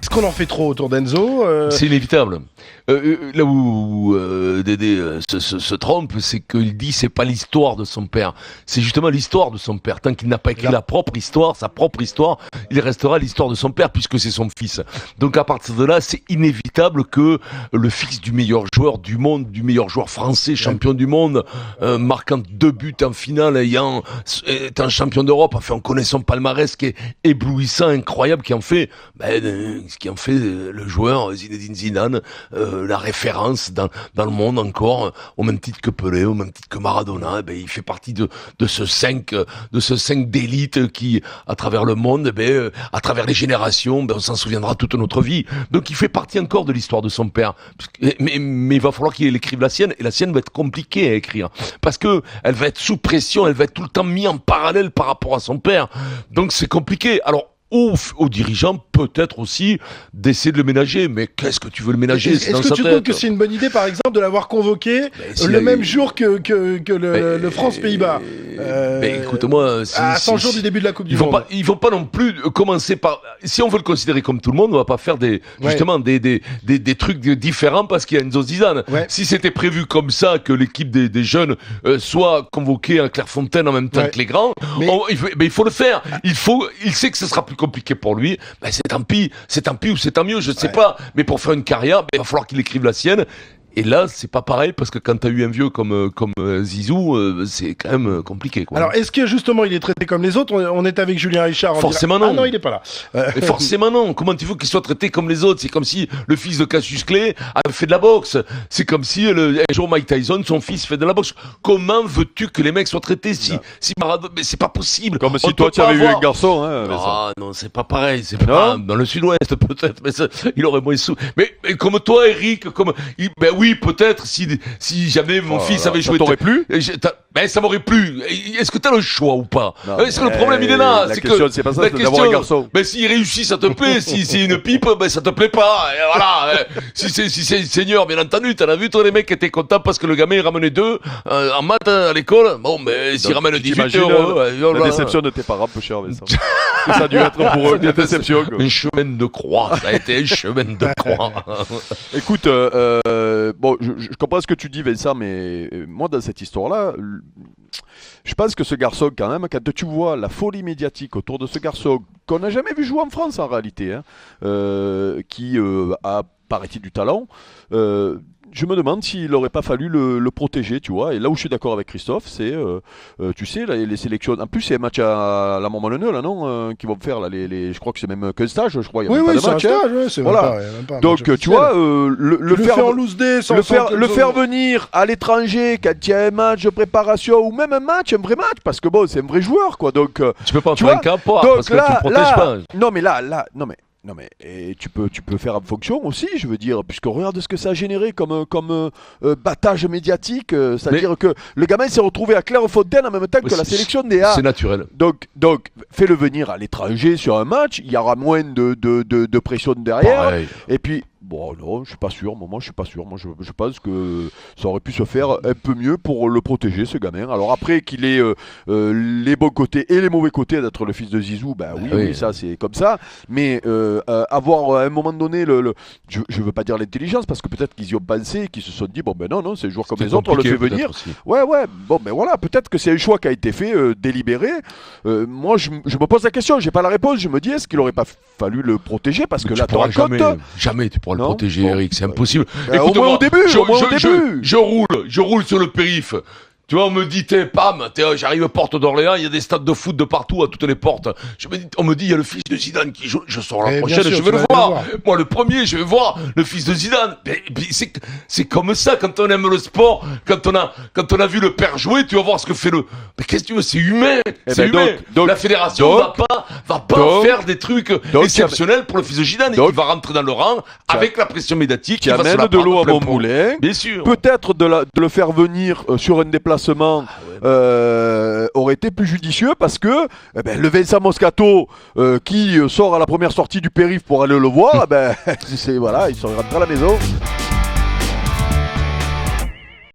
Est-ce qu'on en fait trop autour d'Enzo C'est inévitable. Là où Dédé se trompe, c'est qu'il dit c'est pas l'histoire de son père. C'est justement l'histoire de son père. Tant qu'il n'a pas écrit sa propre histoire, il restera l'histoire de son père puisque c'est son fils. Donc à partir de là, c'est inévitable que le fils du meilleur joueur du monde, du meilleur joueur français, champion du monde, marquant 2 buts en finale, étant champion d'Europe, enfin on connaît son palmarès qui est éblouissant, incroyable, qui en fait le joueur Zinedine Zidane, la référence dans le monde encore, au même titre que Pelé, au même titre que Maradona. Il fait partie de ce 5 d'élite qui, à travers le monde, à travers les générations, on s'en souviendra toute notre vie. Donc il fait partie encore de l'histoire de son père. Mais il va falloir qu'il écrive la sienne, et la sienne va être compliquée à écrire. Parce que elle va être sous pression, elle va être tout le temps mise en parallèle par rapport à son père. Donc c'est compliqué. Alors, aux dirigeants, peut-être aussi, d'essayer de le ménager. Mais qu'est-ce que tu veux le ménager? Est-ce que tu trouves que c'est une bonne idée, par exemple, de l'avoir convoqué même jour que le France-Pays-Bas écoute-moi, à 100 jours du début de la Coupe du Monde. Ils vont pas non plus commencer par... Si on veut le considérer comme tout le monde, on va pas faire des trucs différents parce qu'il y a Enzo Zidane. Ouais. Si c'était prévu comme ça, que l'équipe des jeunes soit convoquée à Clairefontaine en même temps que les grands, il faut le faire. Il sait que ce sera plus compliqué pour lui, c'est tant pis ou c'est tant mieux, je ne sais pas. Mais pour faire une carrière, il va falloir qu'il écrive la sienne. Et là, c'est pas pareil parce que quand t'as eu un vieux comme Zizou, c'est quand même compliqué, quoi. Alors, est-ce que justement il est traité comme les autres? On est avec Julien Richard. Forcément non. Ah non, il est pas là. Forcément non. Comment tu veux qu'il soit traité comme les autres? C'est comme si le fils de Cassius Clay avait fait de la boxe. C'est comme si un jour Mike Tyson, son fils, fait de la boxe. Comment veux-tu que les mecs soient traités si Maradona? Mais c'est pas possible. Comme si toi tu avais eu un garçon. Non, c'est pas pareil. C'est pas dans le Sud-Ouest peut-être, mais il aurait moins sous. Mais comme toi, Eric, oui, peut-être si jamais mon fils avait joué. Ça t'aurait plu? Ça m'aurait plu. Est-ce que t'as le choix ou pas? Est-ce que le problème il est là? La question, c'est pas ça, c'est d'avoir un garçon. S'il réussit, ça te plaît. Si c'est une pipe, ça te plaît pas. Et voilà. Si c'est seigneur, bien entendu, t'en as vu, toi, les mecs étaient contents parce que le gamin il ramenait 2 en maths à l'école. Bon, mais s'il ramène 18 €. La déception de tes parents, peu cher, Vincent. Ça a dû être pour eux une déception. Un chemin de croix. Ça a été un chemin de croix. Écoute, je comprends ce que tu dis, Vincent, mais moi, dans cette histoire-là, je pense que ce garçon, quand même, quand tu vois la folie médiatique autour de ce garçon, qu'on n'a jamais vu jouer en France en réalité, qui a, paraît-il, du talent, je me demande s'il n'aurait pas fallu le protéger, tu vois. Et là où je suis d'accord avec Christophe, c'est, tu sais, les sélections. En plus, c'est un match à la Montmolleneux, là, non, qu'ils vont faire, là, je crois que c'est même qu'un stage, je crois. Il y a pas de match, c'est un stage, c'est voilà. même pas un donc, match tu vois, le faire en loose day, le faire venir à l'étranger quand il y a un match de préparation ou même un vrai match, parce que bon, c'est un vrai joueur, quoi. Donc, tu peux pas en faire un cas parce que tu le protèges pas. Non mais et tu peux faire en fonction aussi, je veux dire, puisque regarde ce que ça a généré comme battage médiatique, c'est-à-dire que le gamin s'est retrouvé à Clairefontaine en même temps que la sélection des A. C'est naturel. Donc fais-le venir à l'étranger sur un match, il y aura moins de pression derrière. Pareil. Et puis bon, non, je suis pas sûr. Moi, je suis pas sûr. Moi, je pense que ça aurait pu se faire un peu mieux pour le protéger, ce gamin. Alors après qu'il ait les bons côtés et les mauvais côtés d'être le fils de Zizou, oui, ça c'est comme ça. Mais avoir à un moment donné je veux pas dire l'intelligence, parce que peut-être qu'ils y ont pensé, qu'ils se sont dit non, c'est un joueur comme les autres, on le fait venir. Ouais, bon, mais voilà, peut-être que c'est un choix qui a été fait délibéré. Moi, je me pose la question, j'ai pas la réponse. Je me dis, est-ce qu'il aurait pas fallu le protéger, parce que là, tu racontes. Jamais tu pourras le protéger, Eric, c'est impossible. Au moins au début. Je roule sur le périph'. Tu vois, on me dit, j'arrive porte d'Orléans, il y a des stades de foot de partout, à toutes les portes. On me dit, il y a le fils de Zidane qui joue. Je sors la prochaine, je vais le voir. Moi, le premier, je vais voir le fils de Zidane. Mais c'est comme ça, quand on aime le sport, quand on a vu le père jouer, tu vas voir ce que fait Mais qu'est-ce que tu veux, c'est humain. C'est humain. Donc, la fédération va pas faire des trucs exceptionnels pour le fils de Zidane. Il va rentrer dans le rang avec la pression médiatique. Qui amène de l'eau à mon moulin. Bien sûr. Peut-être de le faire venir sur un déplacement aurait été plus judicieux, parce que le Vincent Moscato qui sort à la première sortie du périph' pour aller le voir, voilà, il serait rentré à la maison.